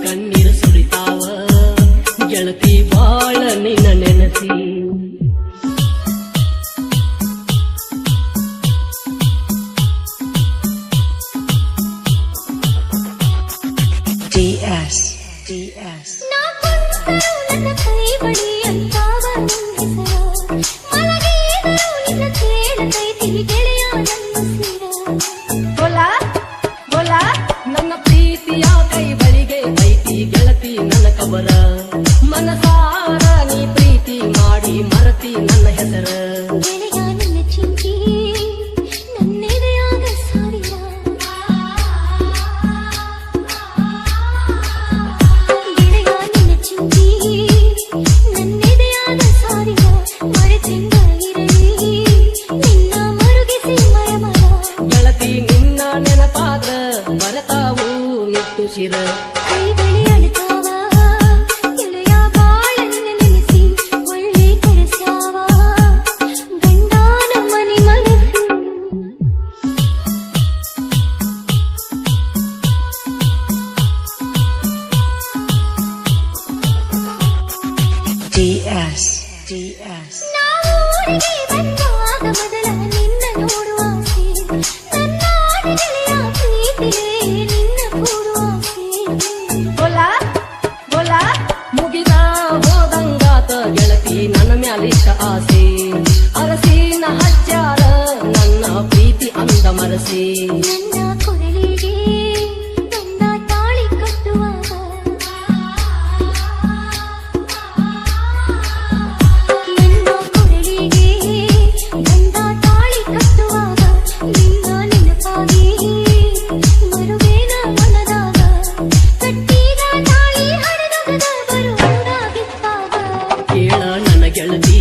ಕಣ್ಣೀರು ಸುರಿತಾವ ಗೆಳತಿ ಬಾಳ ನಿನ್ನ ನೆನಸಿ. DS DS ನನ್ನ ಕೈ ಬಡಿ ಅಂತಾವ ಮಲಗಿದರು ನಿನ್ನ ಕೇಳತೈತಿ ಗೆಳೆಯ ನನ್ನ ಸಿರ. ಬೋಲ ನನ್ನ ಪ್ರೀತಿಯ ಕೈ ಬಳಿಗೆ ಐತಿ ಗೆಳತಿ ನನ್ನ ಕಬರ. ಮನಸಾರ ನೀ ಪ್ರೀತಿ ಮಾಡಿ ಮರತಿ ನನ್ನ ಹೆಸರ. ಗೆಳೆಯ ನಿನ್ನ ಚಿಂತಿ ನನ್ನೆದೆಯಾಗ ಸಾವಿರ. ಗೆಳೆಯ ನಿನ್ನ ಚಿಂತಿ ನನ್ನೆದೆಯಾಗ ಸಾವಿರ. ಮರೆತಿಂದ ಇರಲಿ ನಿನ್ನ ಮರುಗಿಸಿ ಮರಮರ. ಗೆಳತಿ ನಿನ್ನ ನೆನಪಾದ್ರ ಬರತಾವು ನಿಟ್ಟು ಶಿರ. ಕೈ ಬಳಿ ಅಳ್ತಾವ ಗೆಳೆಯ ಬಾಳ ನಿನ್ನ ನೆನೆಸಿ ಒಳ್ಳೆ ಕರೆಸ್ಯಾವ ಗಂಡನ ಮನೆ ಮನಸ್ಸು. DS DS ನಾವೂರಿಗೆ ಬಂದಾಗ ಮೊದಲ ನಿನ್ನ ನೋಡುವ ಆಸೆ. ನನ್ನ ಗೆಳೆಯ ಪ್ರೀತಿಯೇ ನಿನ್ನ ಕೂಡುವ ಆಸೆ. ಬೋಲ ಮುಗಿದ ಹೋದಂಗಾತ ಗೆಳತಿ ನನ್ನ ಮ್ಯಾಲಿಟ್ಟ ಆಸೆ. ಅರಸಿನ ಹಚ್ಚಾರ ನನ್ನ ಪ್ರೀತಿ ಅಂದ ಮರಸಿ. ನನ್ನ ಕೊರಳಿಗೆ ಗಂಡ ತಾಳಿ ಕಟ್ಟುವಾಗ ನನ್ನ ಕೊರಳಿಗೆ ಗಂಡ ತಾಳಿ ಕಟ್ಟುವಾಗ ನಿನ್ನ ನೆನಪಾಗಿ ಮರುವೇನ ಮನದಾಗ. ಕಟ್ಟಿದ ತಾಳಿ ಹರಿದಗದ ಬರುವುದಾಗಿದ್ದಾಗ ಕೇಳ ನನ್ನ ಗೆಳತಿ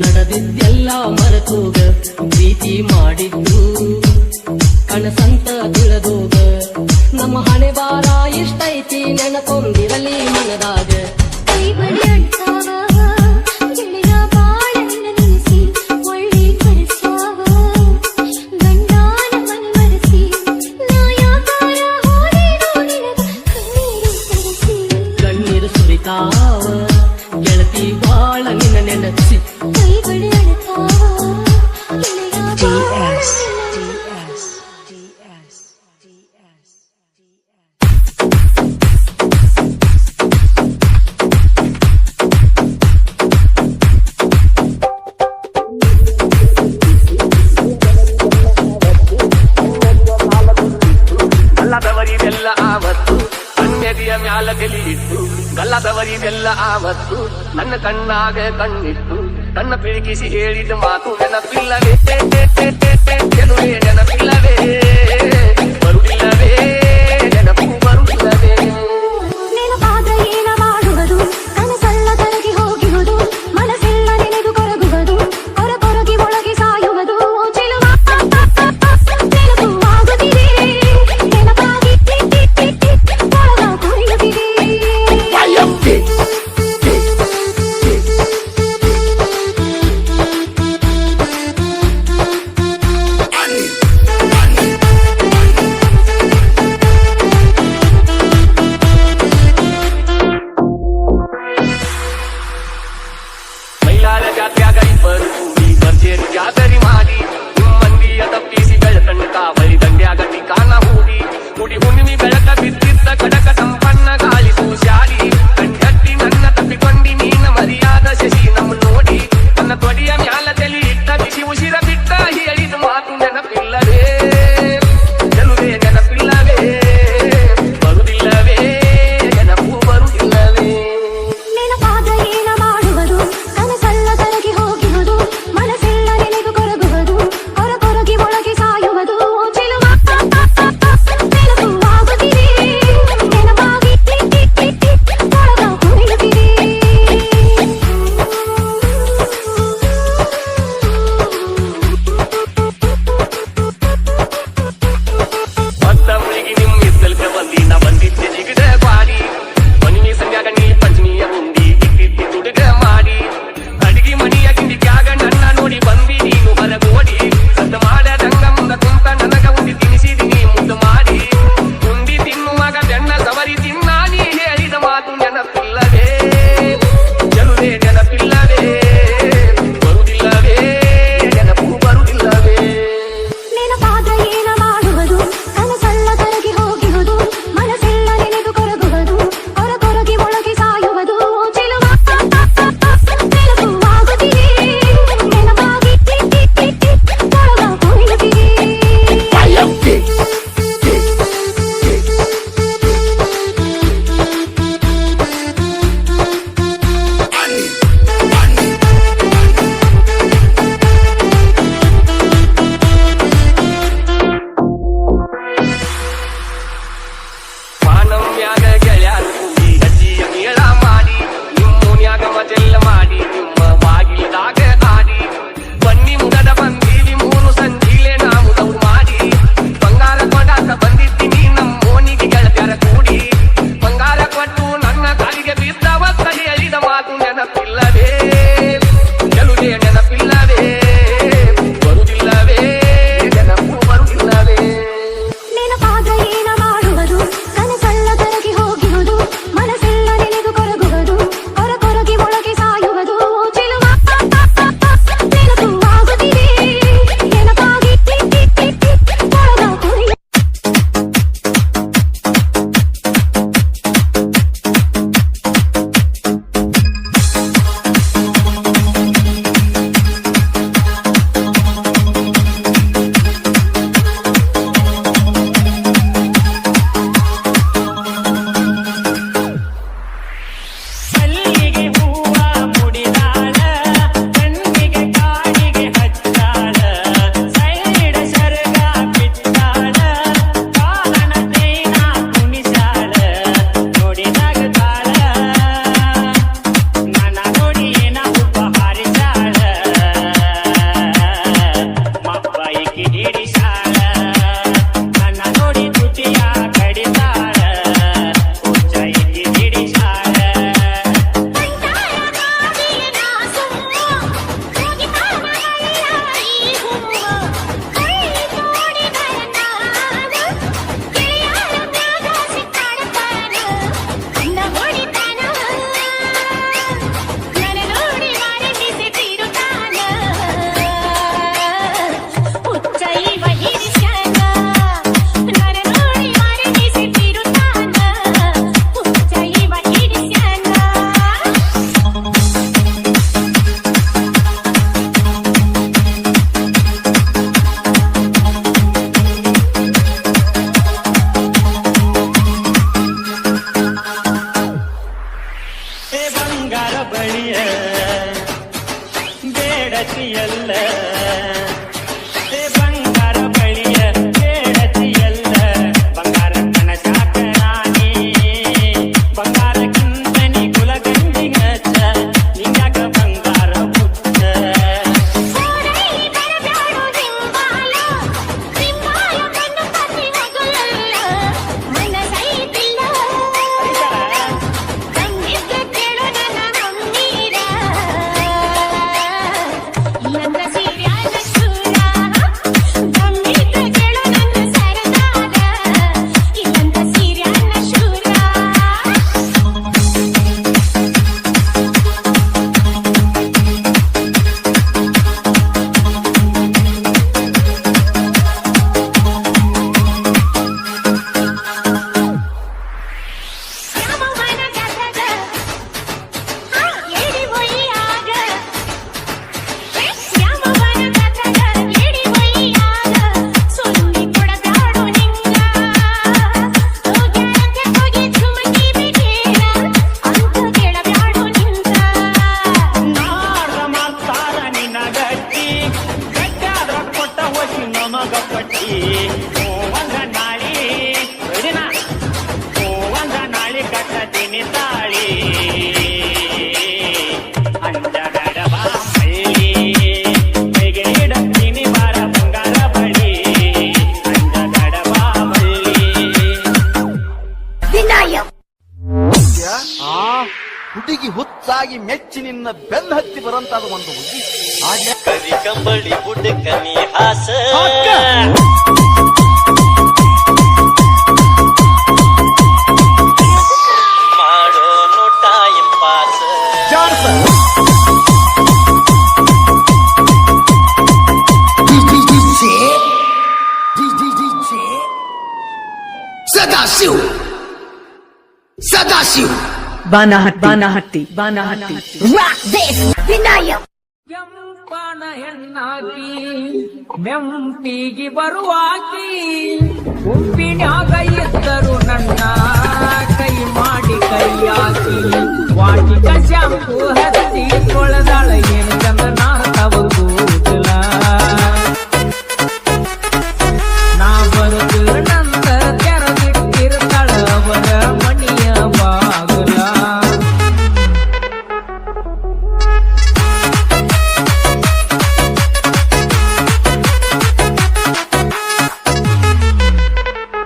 ನಡೆದಿದ್ದೆಲ್ಲ ಮರೆತೋಗ. ಪ್ರೀತಿ ಮಾಡಿದ್ದು ಕನಸಂತ ತಿಳಿದೋಗ. ನಮ್ಮ ಹಣೆ ಬಾರ ಇಷ್ಟೈತಿ ನೆನಪೊಂದಿರಲಿ ಮನದಾಗ. ಕೈ ಬಳಿ ಅಳ್ತಾವ ಗೆಳೆಯ ಬಾಳ ನಿನ್ನ ನೆನೆಸಿ ಒಳ್ಳೆ ಕರೆಸ್ಯಾವ ಗಂಡನ ಮನೆ ಮರೆಸಿ. ನಾ ಯಾಕಾರ ಹೋದೇನೋ ನಿನಗ ಕಣ್ಣೀರು ತರಿಸಿ. ಕಣ್ಣೀರು ಸುರಿತಾವ ಗೆಳತಿ ಬಾಳ ನಿನ್ನ ನೆನಸಿ. ಕೈ ಬಳಿ ಅಳ್ತಾವ ಗೆಳೆಯ ಬಾಳ DS ನಿನ್ನ DS DS DS ಗಲ್ಲದವರಿಗೆಲ್ಲ ಆವತ್ತು ಕಣ್ಣೆದೆಯ ಮ್ಯಾಲ ತೆಲಿಯಿಟ್ಟು. ಗಲ್ಲದವರಿಗೆಲ್ಲ ಆವತ್ತು ನನ್ನ ಕಣ್ಣಾಗ ಕಣ್ಣಿಟ್ಟು. ಕಣ್ಣ ಪಿಳುಕಿಸಿ ಹೇಳಿದ ಮಾತು ನೆನಪಿಲ್ಲವೇ ಗೆಲುವೆ ನೆನಪಿಲ್ಲವೇ ಬರುವುದಿಲ್ಲವೇ ನೆನಪು ಬರುವುದಿಲ್ಲವೇ. ನೆನಪಾದ ಏನ ಮಾಡುವುದು ಕನಸಲ್ಲ ಕರಗಿ ಹೋಗಿರುವುದು. ಮನಸ್ಸೆಲ್ಲ ನೆನೆದು ಕೊರಗುವುದು ಕೊರಗಿ ಒಳಗೆ ಸಾಯುವುದು. ಚೆಲುವ ನೆನಪು ಆಗುತ್ತಿದೆ ನೆನಪಾಗಿ ಒಳಗ ಕೊರೆಯುತ್ತಿದೆ. ಒಂದ ನಾಳಿ ಹೊಯ್ದಿನ ಒಂದ ನಾಳಿ ಕಟ್ಟತೀನಿ ತಾಳಿ ಅಂಜಗಡವ ಮಳ್ಳಿ ಕೈಗೆ ಇಡತೀನಿ ಬಾರ ಬಂಗಾರ ಬಳಿ ಅಂಜಗಡವ ಮಳ್ಳಿ ಹುಡುಗಿ ಹುಚ್ಚಾಗಿ ಮೆಚ್ಚಿ ನಿನ್ನ ಬೆನ್ನ ಹತ್ತಿ ಬರಂತಾದ ಒಂದು ಹುಡುಗಿ ಕರಿ ಕಂಬಳಿ ಬುಡಕನಿ ಹಾಸ ಮಾಡೋನು ಟೈಮ್ ಪಾಸ್ ಸದಾಶಿವ್ ಬಾನಹಟ್ಟಿ ಕೆಂಪನ ಹೆಣ್ಣಾಕಿ ನೆಂಪಿಗೆ ಬರುವಾಕಿ ಉಪ್ಪಿನ್ಯಾಗ ಇದ್ದರು ನನ್ನ ಕೈ ಮಾಡಿ ಕೈಯಾಕಿ ವಾಟಿಕ ಶಾಂಪು ಹತ್ತಿ ತೊಳೆದಾಳ ಏನು ಚಂದ ನಾರ್ತವ ಕೂದಲ ನಾ ಬರುದು ನಂದ ತೆರದಿಟ್ಟಿರ್ತಾಳ ಅವರ ಮಣಿಯ ಬಾಗಲ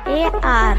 AR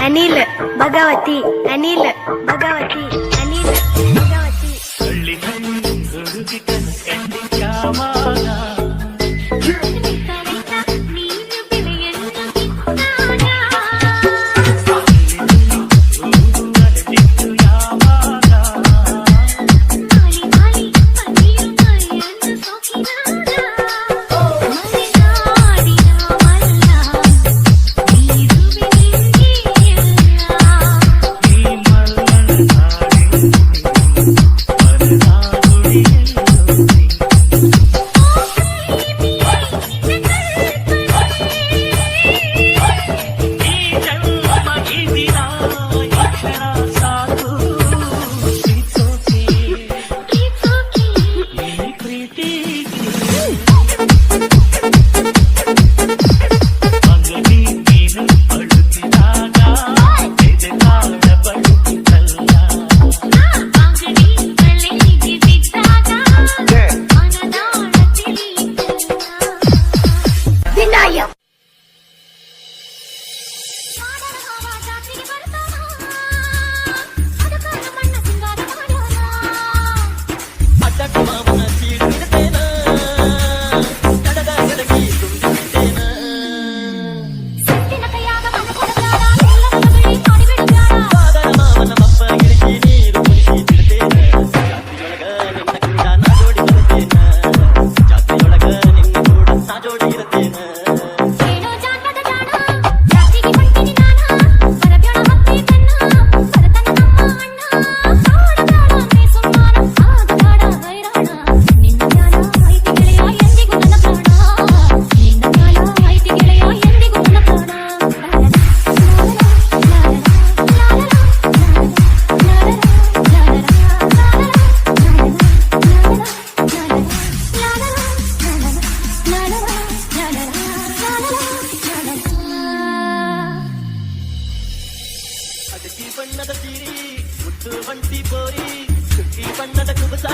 ಅನಿಲ್ ಭಗವತಿ ಅನಿಲ್ ಭಗವತಿ ಅನಿಲ್ ಭಗವತಿ ಅದಕ್ಕಿ ಬಣ್ಣದ ಸೀರಿ ಮುಟ್ಟು ಬಂಟಿ ಬೋರಿ ಸುಕ್ಕಿ ಬಣ್ಣದ ಕುಬಸ